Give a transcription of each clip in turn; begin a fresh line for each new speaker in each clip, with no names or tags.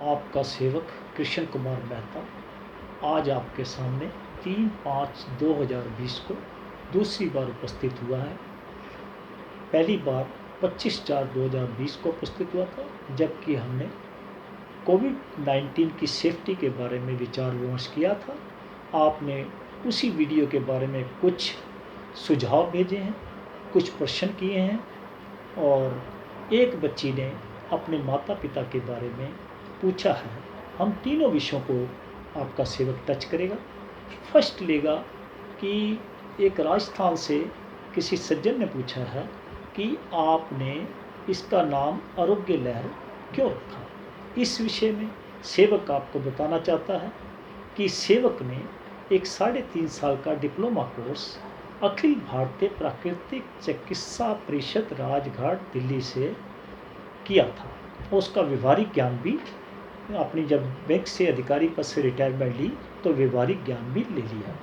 आपका सेवक कृष्ण कुमार मेहता आज आपके सामने 3/5/2020 को दूसरी बार उपस्थित हुआ है। पहली बार 25/4/2020 को उपस्थित हुआ था, जबकि हमने कोविड-19 की सेफ्टी के बारे में विचार विमर्श किया था। आपने उसी वीडियो के बारे में कुछ सुझाव भेजे हैं, कुछ प्रश्न किए हैं और एक बच्ची ने अपने माता पिता के बारे में पूछा है। हम तीनों विषयों को आपका सेवक टच करेगा। फर्स्ट लेगा कि एक राजस्थान से किसी सज्जन ने पूछा है कि आपने इसका नाम आरोग्य लहर क्यों रखा। इस विषय में सेवक आपको बताना चाहता है कि सेवक ने एक 3.5 साल का डिप्लोमा कोर्स अखिल भारतीय प्राकृतिक चिकित्सा परिषद राजघाट दिल्ली से किया था। उसका व्यवहारिक ज्ञान भी अपनी जब बैंक से अधिकारी पद से रिटायरमेंट ली तो व्यवहारिक ज्ञान भी ले लिया।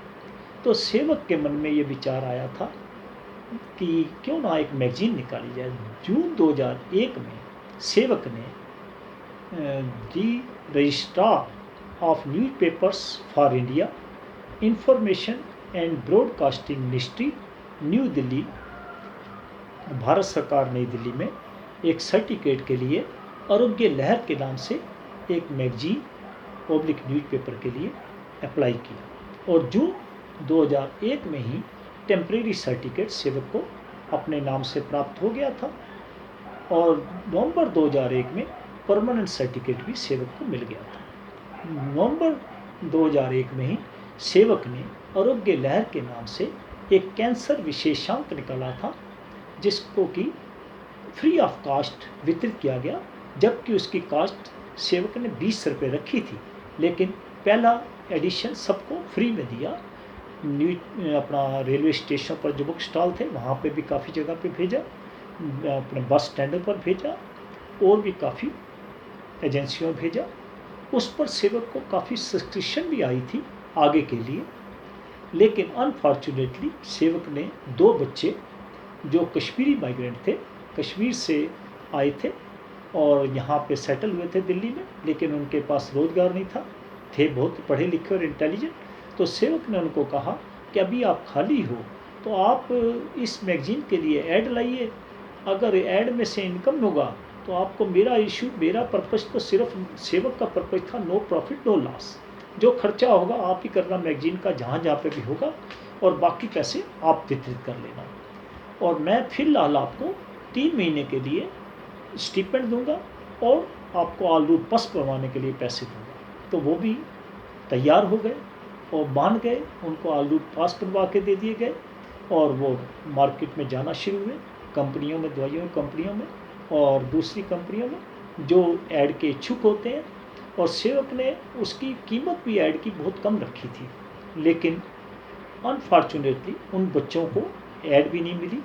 तो सेवक के मन में ये विचार आया था कि क्यों ना एक मैगजीन निकाली जाए। जून 2001 में सेवक ने the registrar of newspapers for India, information and broadcasting ministry, New Delhi, Bharat सरकार नई दिल्ली में एक सर्टिफिकेट के लिए आरोग्य लहर के नाम से एक मैगजीन पब्लिक न्यूज़पेपर के लिए अप्लाई किया और जून 2001 में ही टेम्परेरी सर्टिफिकेट सेवक को अपने नाम से प्राप्त हो गया था और नवंबर 2001 में परमानेंट सर्टिफिकेट भी सेवक को मिल गया था। नवंबर 2001 में ही सेवक ने आरोग्य लहर के नाम से एक कैंसर विशेषांक निकाला था, जिसको कि फ्री ऑफ कास्ट वितरित किया गया, जबकि उसकी कास्ट सेवक ने 20 रुपये रखी थी, लेकिन पहला एडिशन सबको फ्री में दिया। अपना रेलवे स्टेशन पर जो बुक स्टॉल थे वहाँ पे भी काफ़ी जगह पे भेजा, अपने बस स्टैंडों पर भेजा और भी काफ़ी एजेंसियों में भेजा। उस पर सेवक को काफ़ी सब्सक्रिप्शन भी आई थी आगे के लिए, लेकिन अनफॉर्चुनेटली सेवक ने 2 बच्चे जो कश्मीरी माइग्रेंट थे, कश्मीर से आए थे और यहाँ पे सेटल हुए थे दिल्ली में, लेकिन उनके पास रोज़गार नहीं था, थे बहुत पढ़े लिखे और इंटेलिजेंट। तो सेवक ने उनको कहा कि अभी आप खाली हो तो आप इस मैगजीन के लिए ऐड लाइए, अगर ऐड में से इनकम होगा तो आपको मेरा पर्पज़ तो सिर्फ सेवक का पर्पज़ था नो प्रॉफिट नो लॉस, जो खर्चा होगा आप ही करना मैगजीन का जहाँ जहाँ पे भी होगा और बाकी पैसे आप वितरित कर लेना और मैं फिलहाल आपको 3 महीने के लिए स्टिपेंड दूंगा और आपको ऑल रूट पास करवाने के लिए पैसे दूंगा। तो वो भी तैयार हो गए और मान गए, उनको ऑल रूट पास करवा के दे दिए गए और वो मार्केट में जाना शुरू हुए, कंपनियों में, दवाइयों कंपनियों में और दूसरी कंपनियों में जो ऐड के इच्छुक होते हैं। और सेवक ने उसकी कीमत भी ऐड की बहुत कम रखी थी, लेकिन अनफॉर्चुनेटली उन बच्चों को ऐड भी नहीं मिली।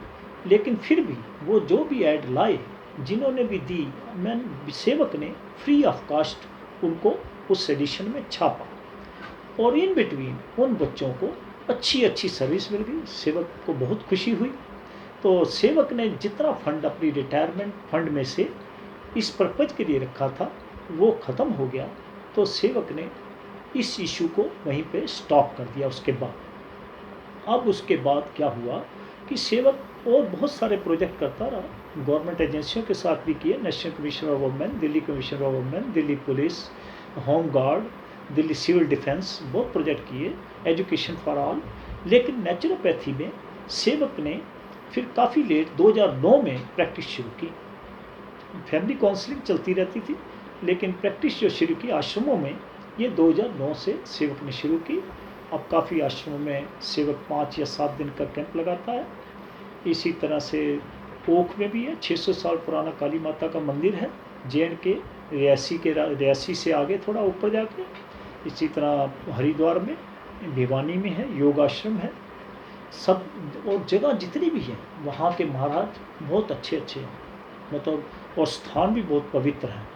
लेकिन फिर भी वो जो भी ऐड लाए, जिन्होंने भी दी, सेवक ने फ्री ऑफ कास्ट उनको उस एडिशन में छापा और इन बिटवीन उन बच्चों को अच्छी सर्विस मिल गई। सेवक को बहुत खुशी हुई। तो सेवक ने जितना फंड अपनी रिटायरमेंट फंड में से इस पर्पज़ के लिए रखा था वो ख़त्म हो गया, तो सेवक ने इस इशू को वहीं पे स्टॉप कर दिया। अब उसके बाद क्या हुआ कि सेवक और बहुत सारे प्रोजेक्ट करता रहा, गवर्नमेंट एजेंसियों के साथ भी किए, national commission of women, Delhi commission of women, Delhi police, home guard, Delhi civil defence, बहुत प्रोजेक्ट किए, एजुकेशन फॉर ऑल। लेकिन नेचुरोपैथी में सेवक ने फिर काफ़ी लेट 2009 में प्रैक्टिस शुरू की। फैमिली काउंसलिंग चलती रहती थी, लेकिन प्रैक्टिस जो शुरू की आश्रमों में, ये 2009 से सेवक ने शुरू की। अब काफ़ी आश्रमों में सेवक 5 या 7 दिन का कैंप लगाता है। इसी तरह से ओख में भी है, 600 साल पुराना काली माता का मंदिर है, JNK रियासी से आगे थोड़ा ऊपर जाके। इसी तरह हरिद्वार में, भिवानी में है, योगाश्रम है, सब और जगह जितनी भी हैं वहाँ के महाराज बहुत अच्छे हैं, मतलब, और स्थान भी बहुत पवित्र हैं।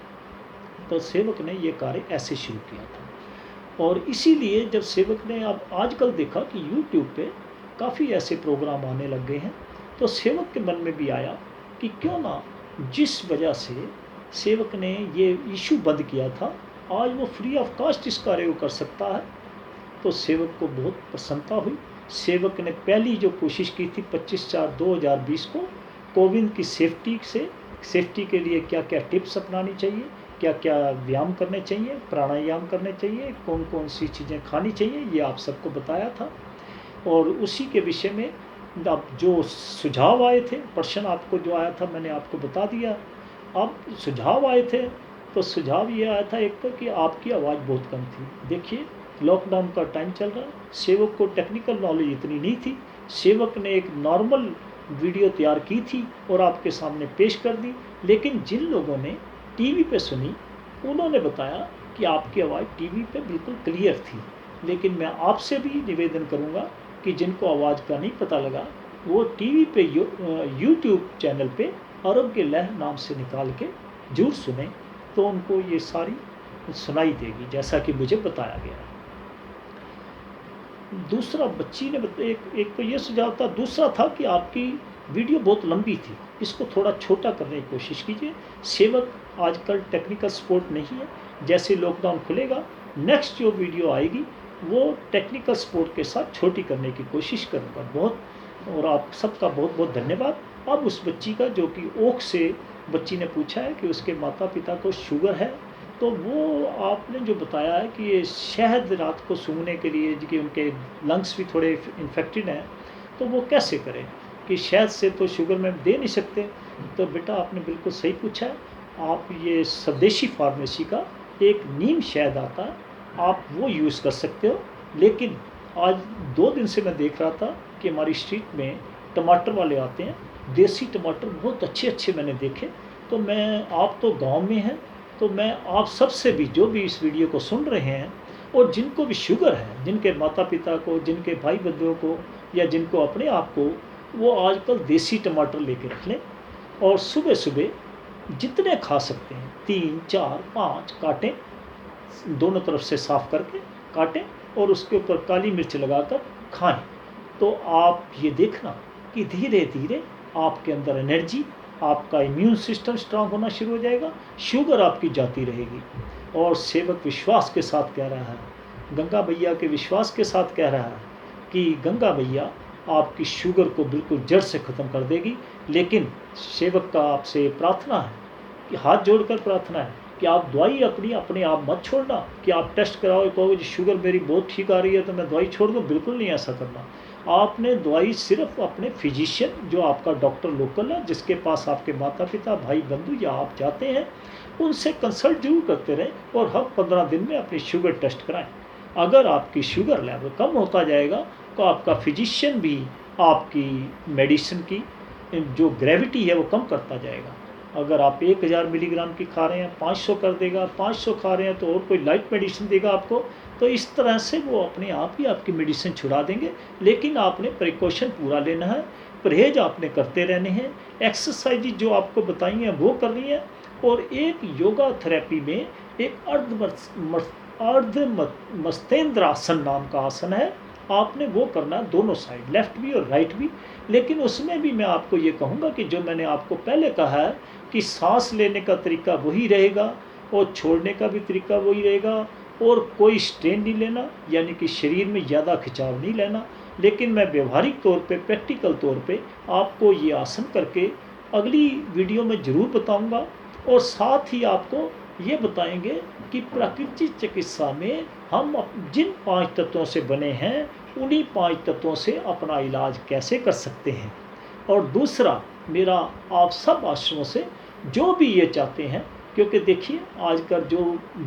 तो सेवक ने ये कार्य ऐसे शुरू किया था और इसीलिए जब सेवक ने अब आजकल देखा कि YouTube पे काफ़ी ऐसे प्रोग्राम आने लग गए हैं, तो सेवक के मन में भी आया कि क्यों ना, जिस वजह से सेवक ने ये इशू बंद किया था आज वो फ्री ऑफ कास्ट इस कार्य को कर सकता है। तो सेवक को बहुत प्रसन्नता हुई। सेवक ने पहली जो कोशिश की थी 25/4/2020 को कोविड की सेफ्टी के लिए क्या क्या टिप्स अपनानी चाहिए, क्या क्या व्यायाम करने चाहिए, प्राणायाम करने चाहिए, कौन कौन सी चीज़ें खानी चाहिए, ये आप सबको बताया था। और उसी के विषय में अब जो सुझाव आए थे, प्रश्न आपको जो आया था मैंने आपको बता दिया। अब सुझाव आए थे तो सुझाव ये आया था एक तो कि आपकी आवाज़ बहुत कम थी। देखिए लॉकडाउन का टाइम चल रहा है, सेवक को टेक्निकल नॉलेज इतनी नहीं थी। सेवक ने एक नॉर्मल वीडियो तैयार की थी और आपके सामने पेश कर दी, लेकिन जिन लोगों ने टीवी पे सुनी उन्होंने बताया कि आपकी आवाज़ टीवी पे बिल्कुल क्लियर थी। लेकिन मैं आपसे भी निवेदन करूंगा कि जिनको आवाज़ का नहीं पता लगा वो टीवी पे यूट्यूब चैनल पे आरोग्य लहर नाम से निकाल के जरूर सुने, तो उनको ये सारी सुनाई देगी जैसा कि मुझे बताया गया। दूसरा बच्ची ने एक तो ये सुझाव था, दूसरा था कि आपकी वीडियो बहुत लंबी थी, इसको थोड़ा छोटा करने की कोशिश कीजिए। सेवक आजकल टेक्निकल सपोर्ट नहीं है, जैसे लॉकडाउन खुलेगा नेक्स्ट जो वीडियो आएगी वो टेक्निकल सपोर्ट के साथ छोटी करने की कोशिश करूँगा। बहुत और आप सबका बहुत बहुत धन्यवाद। अब उस बच्ची का जो कि ओख से बच्ची ने पूछा है कि उसके माता पिता को शुगर है, तो वो आपने जो बताया है कि ये शहद रात को सूंघने के लिए कि उनके लंग्स भी थोड़े इन्फेक्टेड हैं, तो वो कैसे करें कि शहद से तो शुगर में दे नहीं सकते। तो बेटा आपने बिल्कुल सही पूछा है। आप ये स्वदेशी फार्मेसी का एक नीम शहद आता है, आप वो यूज़ कर सकते हो। लेकिन आज 2 दिन से मैं देख रहा था कि हमारी स्ट्रीट में टमाटर वाले आते हैं, देसी टमाटर बहुत अच्छे अच्छे मैंने देखे। तो मैं, आप तो गांव में हैं, तो मैं आप सबसे भी जो भी इस वीडियो को सुन रहे हैं और जिनको भी शुगर है, जिनके माता पिता को, जिनके भाई बंधुओं को या जिनको अपने आप को, वो आजकल देसी टमाटर लेके रख लें और सुबह सुबह जितने खा सकते हैं 3 4 5 काटें, दोनों तरफ से साफ़ करके काटें और उसके ऊपर काली मिर्च लगाकर खाएं। तो आप ये देखना कि धीरे धीरे आपके अंदर एनर्जी, आपका इम्यून सिस्टम स्ट्रांग होना शुरू हो जाएगा, शुगर आपकी जाती रहेगी। और सेवक विश्वास के साथ कह रहा है, गंगा भैया के विश्वास के साथ कह रहा है कि गंगा भैया आपकी शुगर को बिल्कुल जड़ से ख़त्म कर देगी। लेकिन सेवक का आपसे प्रार्थना है कि हाथ जोड़कर प्रार्थना है कि आप दवाई अपने आप मत छोड़ना कि आप टेस्ट कराओ, कहोगे शुगर मेरी बहुत ठीक आ रही है तो मैं दवाई छोड़ दूँ, बिल्कुल नहीं ऐसा करना। आपने दवाई सिर्फ अपने फिजिशियन जो आपका डॉक्टर लोकल है, जिसके पास आपके माता पिता भाई बंधु या आप जाते हैं, उनसे कंसल्ट जरूर करते रहें और हर 15 दिन में अपनी शुगर टेस्ट कराएं। अगर आपकी शुगर लेवल कम होता जाएगा तो आपका फिजिशियन भी आपकी मेडिसिन की जो ग्रेविटी है वो कम करता जाएगा। अगर आप 1000 मिलीग्राम की खा रहे हैं 500 कर देगा, 500 खा रहे हैं तो और कोई लाइट मेडिसिन देगा आपको। तो इस तरह से वो अपने आप ही आपकी मेडिसिन छुड़ा देंगे। लेकिन आपने प्रिकॉशन पूरा लेना है, परहेज आपने करते रहने हैं, एक्सरसाइज जो आपको बताई हैं वो करनी है। और एक योगा थेरेपी में एक अर्ध मस्तेंद्रासन नाम का आसन है, आपने वो करना दोनों साइड, लेफ्ट भी और राइट भी। लेकिन उसमें भी मैं आपको ये कहूँगा कि जो मैंने आपको पहले कहा है कि सांस लेने का तरीका वही रहेगा और छोड़ने का भी तरीका वही रहेगा, और कोई स्ट्रेन नहीं लेना, यानी कि शरीर में ज़्यादा खिंचाव नहीं लेना। लेकिन मैं व्यवहारिक तौर पे, प्रैक्टिकल तौर पे आपको ये आसन करके अगली वीडियो में ज़रूर बताऊंगा। और साथ ही आपको ये बताएंगे कि प्राकृतिक चिकित्सा में हम जिन 5 तत्वों से बने हैं उन्हीं 5 तत्वों से अपना इलाज कैसे कर सकते हैं। और दूसरा, मेरा आप सब आश्रमों से जो भी ये चाहते हैं, क्योंकि देखिए आजकल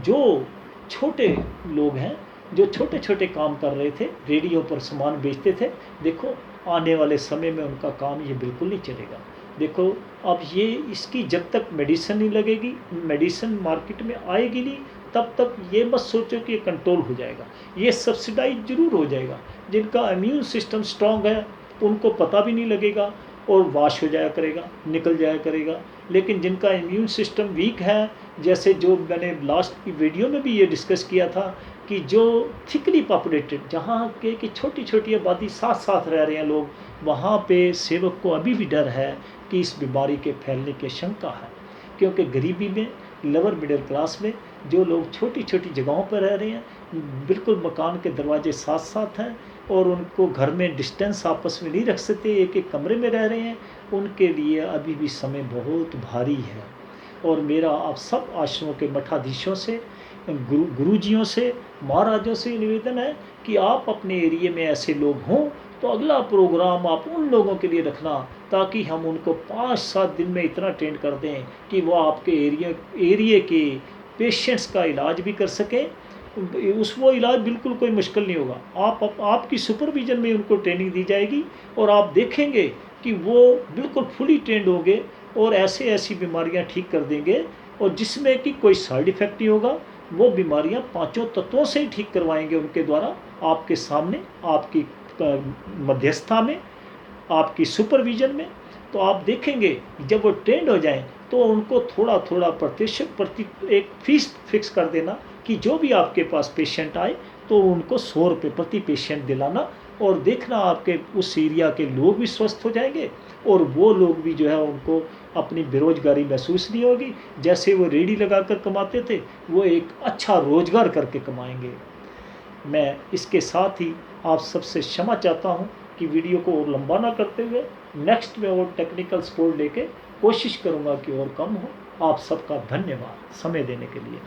जो छोटे लोग हैं, जो छोटे छोटे काम कर रहे थे, रेडियो पर सामान बेचते थे, देखो आने वाले समय में उनका काम ये बिल्कुल नहीं चलेगा। देखो अब ये इसकी जब तक मेडिसिन नहीं लगेगी, मेडिसिन मार्केट में आएगी नहीं, तब तक ये मत सोचो कि ये कंट्रोल हो जाएगा। ये सब्सिडाइज जरूर हो जाएगा। जिनका इम्यून सिस्टम स्ट्रांग है उनको पता भी नहीं लगेगा और वाश हो जाया करेगा, निकल जाया करेगा। लेकिन जिनका इम्यून सिस्टम वीक है, जैसे जो मैंने लास्ट की वीडियो में भी ये डिस्कस किया था कि जो थिकली पॉपुलेटेड, जहाँ के कि छोटी छोटी आबादी साथ साथ रह रहे हैं लोग, वहाँ पे सेवक को अभी भी डर है कि इस बीमारी के फैलने की शंका है। क्योंकि गरीबी में, लोअर मिडिल क्लास में जो लोग छोटी छोटी जगहों पर रह रहे हैं, बिल्कुल मकान के दरवाजे साथ साथ हैं और उनको घर में डिस्टेंस आपस में नहीं रख सकते, एक एक कमरे में रह रहे हैं, उनके लिए अभी भी समय बहुत भारी है। और मेरा आप सब आश्रमों के मठाधीशों से, गुरुजियों से, महाराजों से निवेदन है कि आप अपने एरिए में ऐसे लोग हों तो अगला प्रोग्राम आप उन लोगों के लिए रखना, ताकि हम उनको 5-7 दिन में इतना ट्रेन कर दें कि वो आपके एरिए के पेशेंट्स का इलाज भी कर सकें। वो इलाज बिल्कुल कोई मुश्किल नहीं होगा। आपकी सुपरविजन में उनको ट्रेनिंग दी जाएगी और आप देखेंगे कि वो बिल्कुल फुली ट्रेंड होंगे और ऐसी बीमारियां ठीक कर देंगे, और जिसमें कि कोई साइड इफ़ेक्ट नहीं होगा। वो बीमारियां 5 तत्वों से ही ठीक करवाएंगे उनके द्वारा, आपके सामने, आपकी मध्यस्थता में, आपकी सुपरविजन में। तो आप देखेंगे जब वो ट्रेंड हो जाएं तो उनको थोड़ा थोड़ा प्रतिशत प्रति एक फीस फिक्स कर देना कि जो भी आपके पास पेशेंट आए तो उनको 100 रुपये प्रति पेशेंट दिलाना, और देखना आपके उस एरिया के लोग भी स्वस्थ हो जाएंगे और वो लोग भी जो है उनको अपनी बेरोजगारी महसूस नहीं होगी। जैसे वो रेडी लगा कर कमाते थे, वो एक अच्छा रोजगार करके कमाएंगे। मैं इसके साथ ही आप सबसे क्षमा चाहता हूं कि वीडियो को और लंबा ना करते हुए नेक्स्ट में और टेक्निकल सपोर्ट लेके कोशिश करूंगा कि और कम हो। आप सबका धन्यवाद समय देने के लिए।